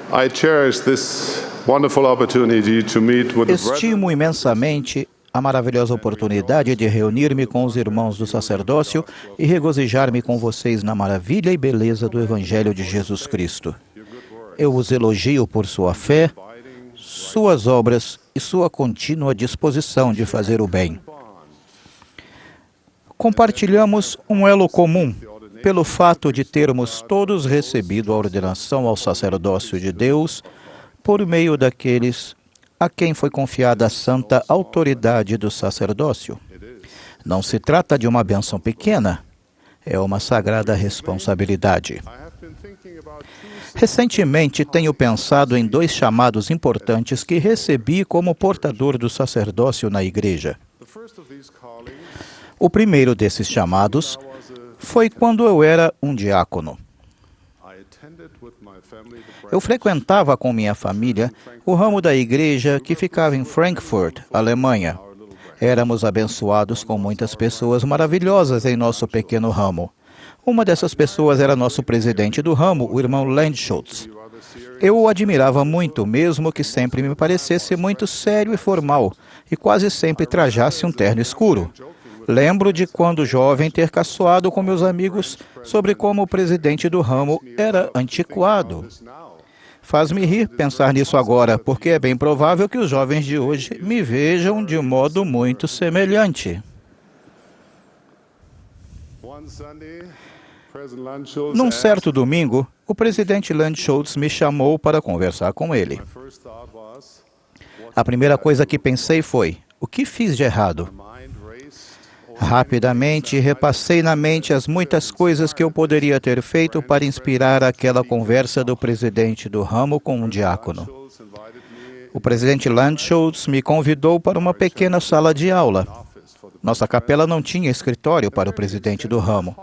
I cherish this wonderful opportunity to meet with the brethren. Estimo imensamente a maravilhosa oportunidade de reunir-me com os irmãos do sacerdócio e regozijar-me com vocês na maravilha e beleza do Evangelho de Jesus Cristo. Eu os elogio por sua fé, suas obras e sua contínua disposição de fazer o bem. Compartilhamos um elo comum pelo fato de termos todos recebido a ordenação ao sacerdócio de Deus por meio daqueles a quem foi confiada a santa autoridade do sacerdócio. Não se trata de uma bênção pequena, é uma sagrada responsabilidade. Recentemente tenho pensado em 2 chamados importantes que recebi como portador do sacerdócio na igreja. O primeiro desses chamados foi quando eu era um diácono. Eu frequentava com minha família o ramo da igreja que ficava em Frankfurt, Alemanha. Éramos abençoados com muitas pessoas maravilhosas em nosso pequeno ramo. Uma dessas pessoas era nosso presidente do ramo, o irmão Landschultz. Eu o admirava muito, mesmo que sempre me parecesse muito sério e formal, e quase sempre trajasse um terno escuro. Lembro de quando jovem ter caçoado com meus amigos sobre como o presidente do ramo era antiquado. Faz-me rir pensar nisso agora, porque é bem provável que os jovens de hoje me vejam de modo muito semelhante. Num certo domingo, o presidente Landschultz me chamou para conversar com ele. A primeira coisa que pensei foi: o que fiz de errado? Rapidamente repassei na mente as muitas coisas que eu poderia ter feito para inspirar aquela conversa do presidente do ramo com um diácono. O presidente Landschultz me convidou para uma pequena sala de aula. Nossa capela não tinha escritório para o presidente do ramo.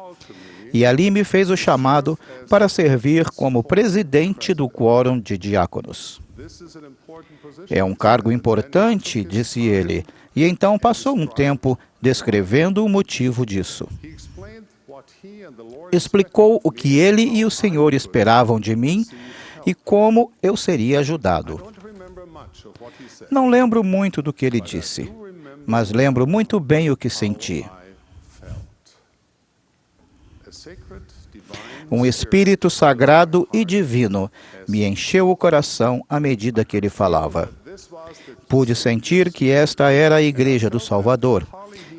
E ali me fez o chamado para servir como presidente do quórum de diáconos. É um cargo importante, disse ele, e então passou um tempo descrevendo o motivo disso. Explicou o que ele e o Senhor esperavam de mim e como eu seria ajudado. Não lembro muito do que ele disse, mas lembro muito bem o que senti. Um espírito sagrado e divino me encheu o coração à medida que ele falava. Pude sentir que esta era a Igreja do Salvador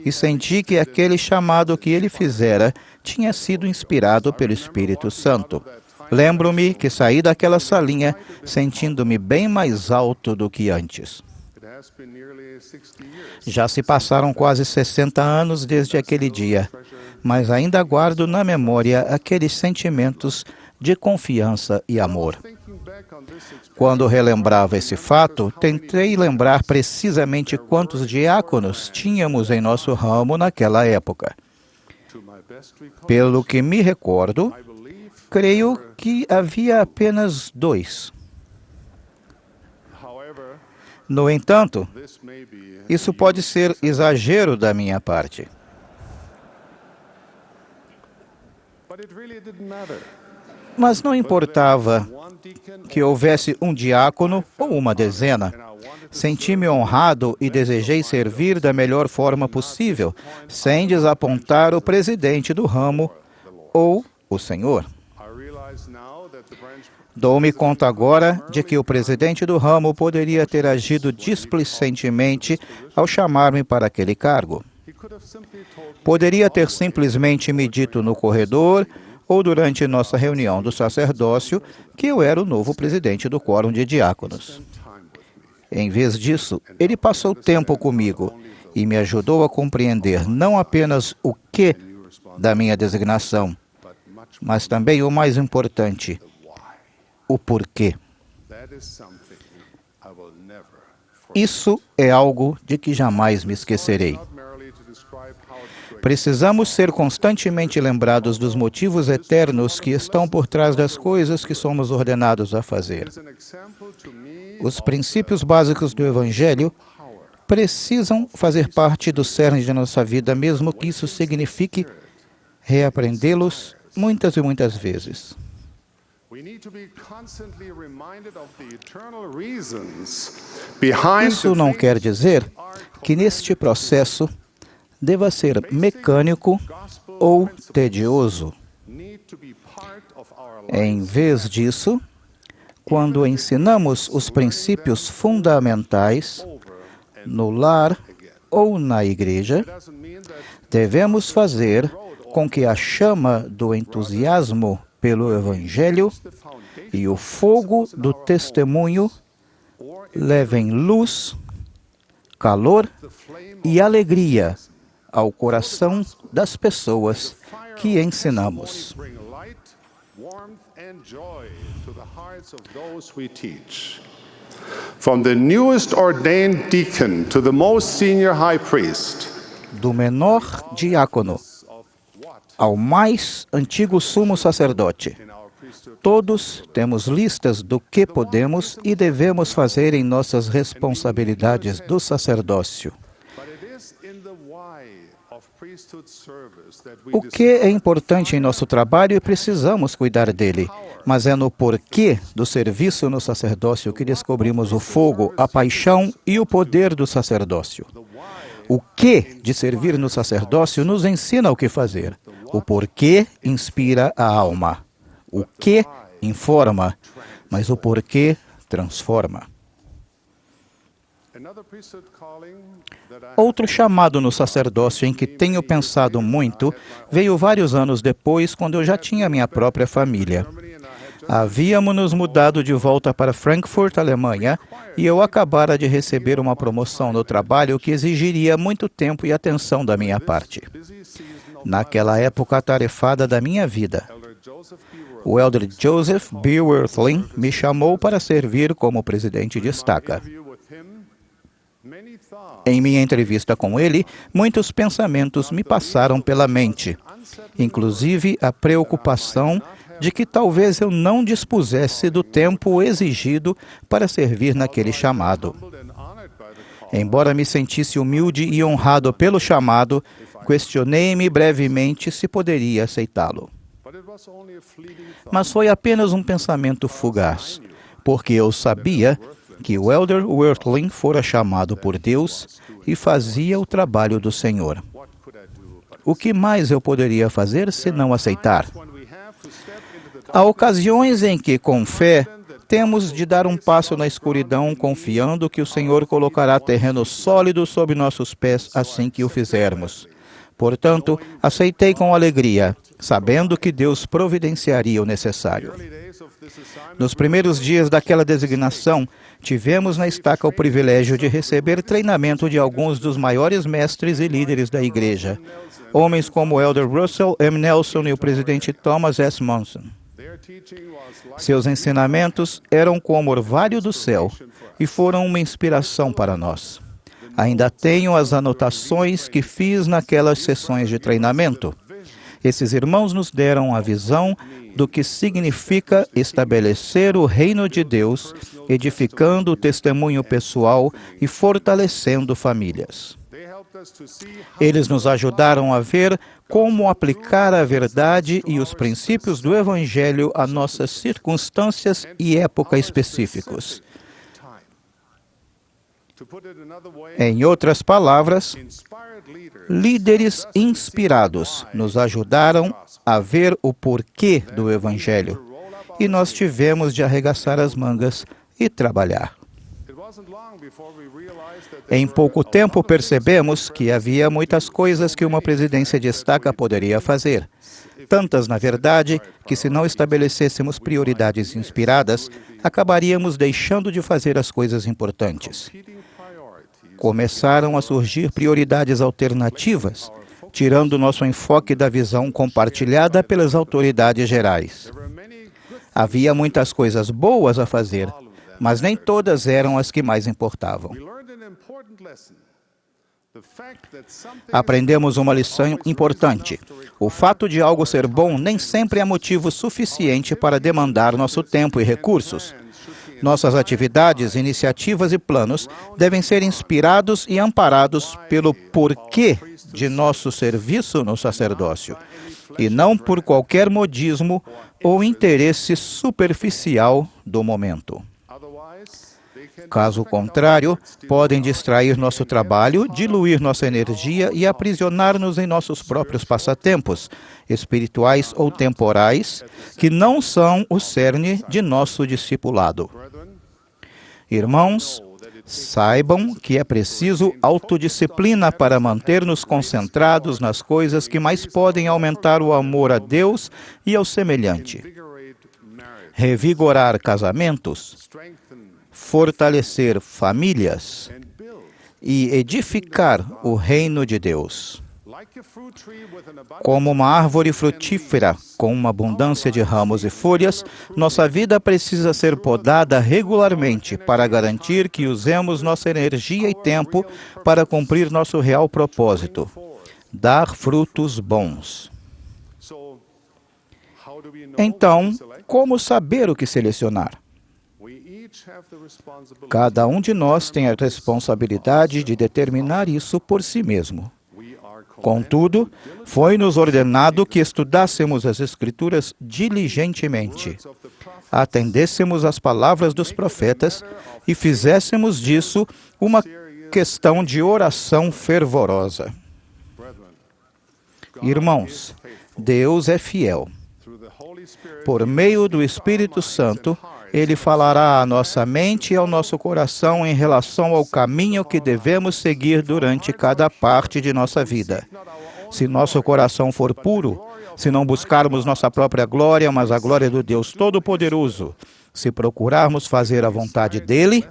e senti que aquele chamado que ele fizera tinha sido inspirado pelo Espírito Santo. Lembro-me que saí daquela salinha sentindo-me bem mais alto do que antes. Já se passaram quase 60 anos desde aquele dia, mas ainda guardo na memória aqueles sentimentos de confiança e amor. Quando relembrava esse fato, tentei lembrar precisamente quantos diáconos tínhamos em nosso ramo naquela época. Pelo que me recordo, creio que havia apenas 2. No entanto, isso pode ser exagero da minha parte. Mas não importava que houvesse um diácono ou uma dezena. Senti-me honrado e desejei servir da melhor forma possível, sem desapontar o presidente do ramo ou o Senhor. Dou-me conta agora de que o presidente do ramo poderia ter agido displicentemente ao chamar-me para aquele cargo. Poderia ter simplesmente me dito no corredor ou durante nossa reunião do sacerdócio que eu era o novo presidente do quórum de diáconos. Em vez disso, ele passou tempo comigo e me ajudou a compreender não apenas o que da minha designação, mas também o mais importante, o porquê. Isso é algo de que jamais me esquecerei. Precisamos ser constantemente lembrados dos motivos eternos que estão por trás das coisas que somos ordenados a fazer. Os princípios básicos do Evangelho precisam fazer parte do cerne de nossa vida, mesmo que isso signifique reaprendê-los muitas e muitas vezes. Isso não quer dizer que neste processo deva ser mecânico ou tedioso. Em vez disso, quando ensinamos os princípios fundamentais no lar ou na igreja, devemos fazer com que a chama do entusiasmo pelo Evangelho e o fogo do testemunho levem luz, calor e alegria ao coração das pessoas que ensinamos. From the newest ordained deacon to the most senior high priest, Do menor diácono ao mais antigo sumo sacerdote, todos temos listas do que podemos e devemos fazer em nossas responsabilidades do sacerdócio. O que é importante em nosso trabalho e precisamos cuidar dele, mas é no porquê do serviço no sacerdócio que descobrimos o fogo, a paixão e o poder do sacerdócio. O que de servir no sacerdócio nos ensina o que fazer. O porquê inspira a alma. O que informa, mas o porquê transforma. Outro chamado no sacerdócio em que tenho pensado muito veio vários anos depois, quando eu já tinha minha própria família. Havíamos nos mudado de volta para Frankfurt, Alemanha, e eu acabara de receber uma promoção no trabalho que exigiria muito tempo e atenção da minha parte. Naquela época atarefada da minha vida, o elder Joseph B. Wirthlin me chamou para servir como presidente de estaca. Em minha entrevista com ele, muitos pensamentos me passaram pela mente, inclusive a preocupação de que talvez eu não dispusesse do tempo exigido para servir naquele chamado. Embora me sentisse humilde e honrado pelo chamado, questionei-me brevemente se poderia aceitá-lo. Mas foi apenas um pensamento fugaz, porque eu sabia que o elder Wirthlin fora chamado por Deus e fazia o trabalho do Senhor. O que mais eu poderia fazer se não aceitar? Há ocasiões em que, com fé, temos de dar um passo na escuridão, confiando que o Senhor colocará terreno sólido sob nossos pés assim que o fizermos. Portanto, aceitei com alegria, sabendo que Deus providenciaria o necessário. Nos primeiros dias daquela designação, tivemos na estaca o privilégio de receber treinamento de alguns dos maiores mestres e líderes da igreja, homens como o elder Russell M. Nelson e o presidente Thomas S. Monson. Seus ensinamentos eram como orvalho do céu e foram uma inspiração para nós. Ainda tenho as anotações que fiz naquelas sessões de treinamento. Esses irmãos nos deram a visão do que significa estabelecer o reino de Deus, edificando o testemunho pessoal e fortalecendo famílias. Eles nos ajudaram a ver como aplicar a verdade e os princípios do Evangelho a nossas circunstâncias e época específicos. Em outras palavras, líderes inspirados nos ajudaram a ver o porquê do Evangelho, e nós tivemos de arregaçar as mangas e trabalhar. Em pouco tempo percebemos que havia muitas coisas que uma presidência de estaca poderia fazer. Tantas, na verdade, que se não estabelecêssemos prioridades inspiradas, acabaríamos deixando de fazer as coisas importantes. Começaram a surgir prioridades alternativas, tirando nosso enfoque da visão compartilhada pelas autoridades gerais. Havia muitas coisas boas a fazer, mas nem todas eram as que mais importavam. Aprendemos uma lição importante. O fato de algo ser bom nem sempre é motivo suficiente para demandar nosso tempo e recursos. Nossas atividades, iniciativas e planos devem ser inspirados e amparados pelo porquê de nosso serviço no sacerdócio. e não por qualquer modismo ou interesse superficial do momento. Caso contrário, podem distrair nosso trabalho, diluir nossa energia e aprisionar-nos em nossos próprios passatempos, espirituais ou temporais, que não são o cerne de nosso discipulado. Irmãos, saibam que é preciso autodisciplina para manter-nos concentrados nas coisas que mais podem aumentar o amor a Deus e ao semelhante. Revigorar casamentos, fortalecer famílias e edificar o reino de Deus. Como uma árvore frutífera com uma abundância de ramos e folhas, nossa vida precisa ser podada regularmente para garantir que usemos nossa energia e tempo para cumprir nosso real propósito: dar frutos bons. Então, como saber o que selecionar? Cada um de nós tem a responsabilidade de determinar isso por si mesmo. Contudo, foi-nos ordenado que estudássemos as Escrituras diligentemente, atendêssemos às palavras dos profetas e fizéssemos disso uma questão de oração fervorosa. Irmãos, Deus é fiel. Por meio do Espírito Santo, Ele falará à nossa mente e ao nosso coração em relação ao caminho que devemos seguir durante cada parte de nossa vida. Se nosso coração for puro, se não buscarmos nossa própria glória, mas a glória do Deus Todo-Poderoso, se procurarmos fazer a vontade dEle,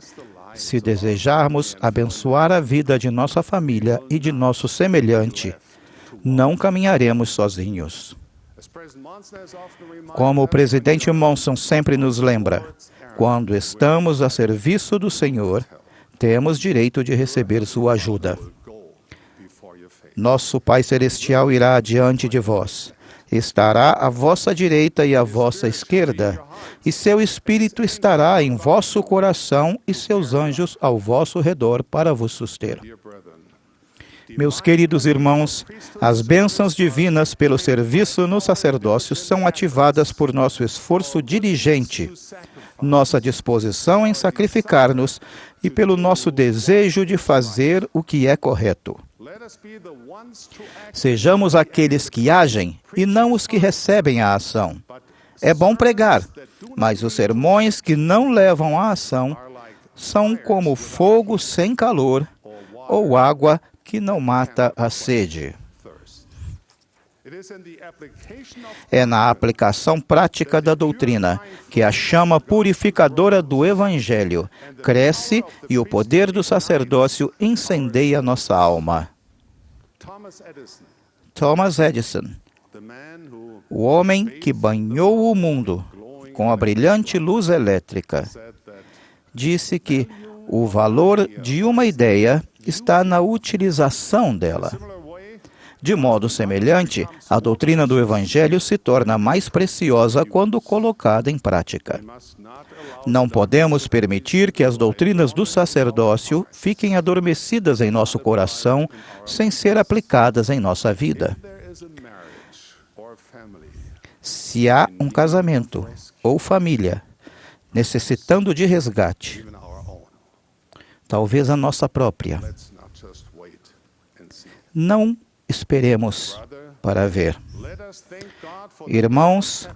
se desejarmos abençoar a vida de nossa família e de nosso semelhante, não caminharemos sozinhos. Como o presidente Monson sempre nos lembra, quando estamos a serviço do Senhor, temos direito de receber sua ajuda. Nosso Pai Celestial irá adiante de vós, estará à vossa direita e à vossa esquerda, e seu Espírito estará em vosso coração e seus anjos ao vosso redor para vos suster. Meus queridos irmãos, as bênçãos divinas pelo serviço no sacerdócio são ativadas por nosso esforço diligente, nossa disposição em sacrificar-nos e pelo nosso desejo de fazer o que é correto. Sejamos aqueles que agem e não os que recebem a ação. É bom pregar, mas os sermões que não levam à ação são como fogo sem calor ou água que não mata a sede. É na aplicação prática da doutrina que a chama purificadora do Evangelho cresce e o poder do sacerdócio incendeia nossa alma. Thomas Edison, o homem que banhou o mundo com a brilhante luz elétrica, disse que o valor de uma ideia está na utilização dela. De modo semelhante, a doutrina do Evangelho se torna mais preciosa quando colocada em prática. Não podemos permitir que as doutrinas do sacerdócio fiquem adormecidas em nosso coração sem ser aplicadas em nossa vida. Se há um casamento ou família necessitando de resgate, talvez a nossa própria, não esperemos para ver. Irmãos,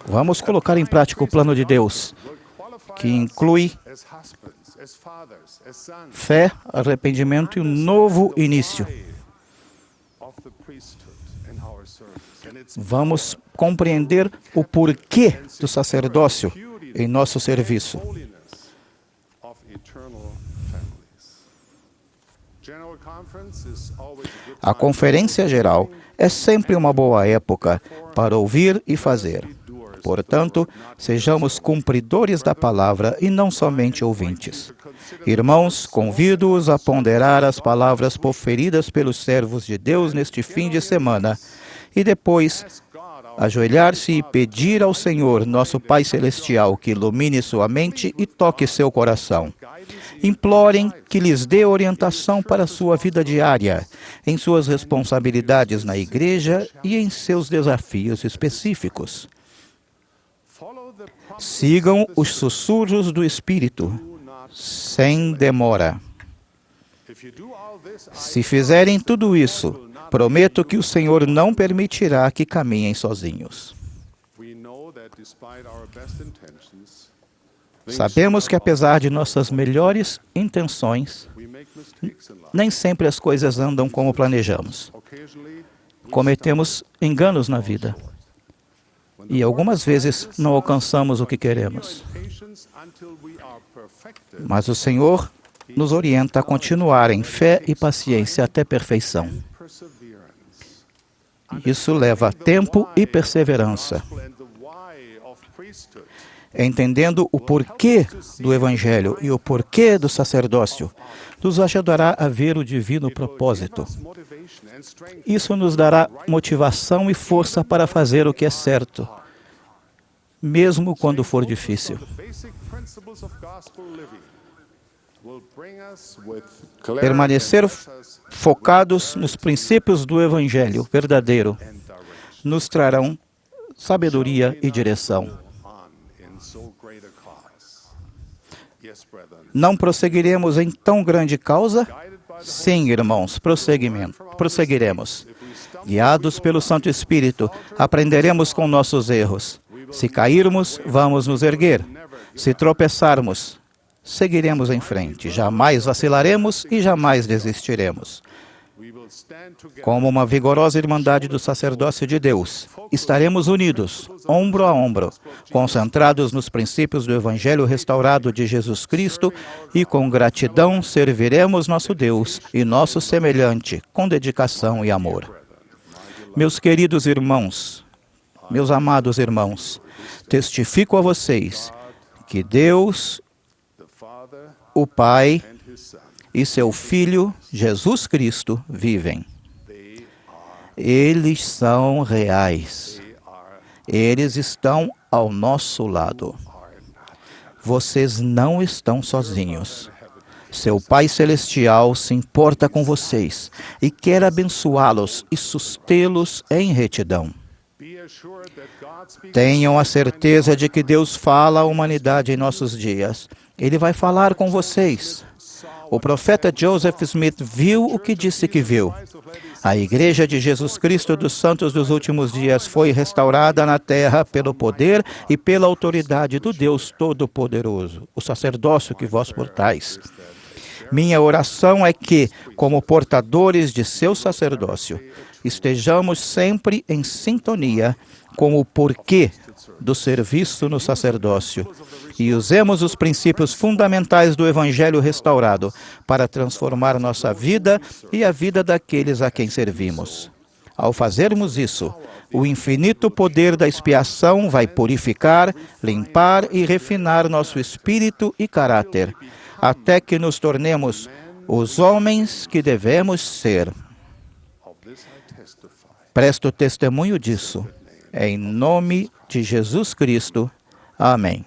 vamos colocar em prática o plano de Deus, que inclui fé, arrependimento e um novo início. Vamos compreender o porquê do sacerdócio em nosso serviço. A Conferência Geral é sempre uma boa época para ouvir e fazer. Portanto, sejamos cumpridores da palavra e não somente ouvintes. Irmãos, convido-os a ponderar as palavras proferidas pelos servos de Deus neste fim de semana e depois ajoelhar-se e pedir ao Senhor, nosso Pai Celestial, que ilumine sua mente e toque seu coração. Implorem que lhes dê orientação para a sua vida diária, em suas responsabilidades na igreja e em seus desafios específicos. Sigam os sussurros do Espírito, sem demora. Se fizerem tudo isso, prometo que o Senhor não permitirá que caminhem sozinhos. Sabemos que, apesar de nossas melhores intenções, nem sempre as coisas andam como planejamos. Cometemos enganos na vida. E algumas vezes não alcançamos o que queremos. Mas o Senhor nos orienta a continuar em fé e paciência até perfeição. Isso leva tempo e perseverança. Entendendo o porquê do Evangelho e o porquê do sacerdócio, nos ajudará a ver o divino propósito. Isso nos dará motivação e força para fazer o que é certo, mesmo quando for difícil. Permanecer focados nos princípios do Evangelho verdadeiro nos trarão sabedoria e direção. Não prosseguiremos em tão grande causa? Sim, irmãos, prosseguiremos. Guiados pelo Santo Espírito, aprenderemos com nossos erros. Se cairmos, vamos nos erguer. Se tropeçarmos, seguiremos em frente. Jamais vacilaremos e jamais desistiremos. Como uma vigorosa irmandade do sacerdócio de Deus, estaremos unidos, ombro a ombro, concentrados nos princípios do Evangelho restaurado de Jesus Cristo e com gratidão serviremos nosso Deus e nosso semelhante com dedicação e amor. Meus queridos irmãos, meus amados irmãos, testifico a vocês que Deus, o Pai e seu Filho, Jesus Cristo, vivem. Eles são reais. Eles estão ao nosso lado. Vocês não estão sozinhos. Seu Pai Celestial se importa com vocês e quer abençoá-los e sustê-los em retidão. Tenham a certeza de que Deus fala à humanidade em nossos dias. Ele vai falar com vocês. O profeta Joseph Smith viu o que disse que viu. A Igreja de Jesus Cristo dos Santos dos Últimos Dias foi restaurada na terra pelo poder e pela autoridade do Deus Todo-Poderoso, o sacerdócio que vós portais. Minha oração é que, como portadores de seu sacerdócio, estejamos sempre em sintonia com o porquê do serviço no sacerdócio e usemos os princípios fundamentais do Evangelho restaurado para transformar nossa vida e a vida daqueles a quem servimos. Ao fazermos isso, o infinito poder da expiação vai purificar, limpar e refinar nosso espírito e caráter, até que nos tornemos os homens que devemos ser. Presto testemunho disso. Em nome de Jesus Cristo. Amém.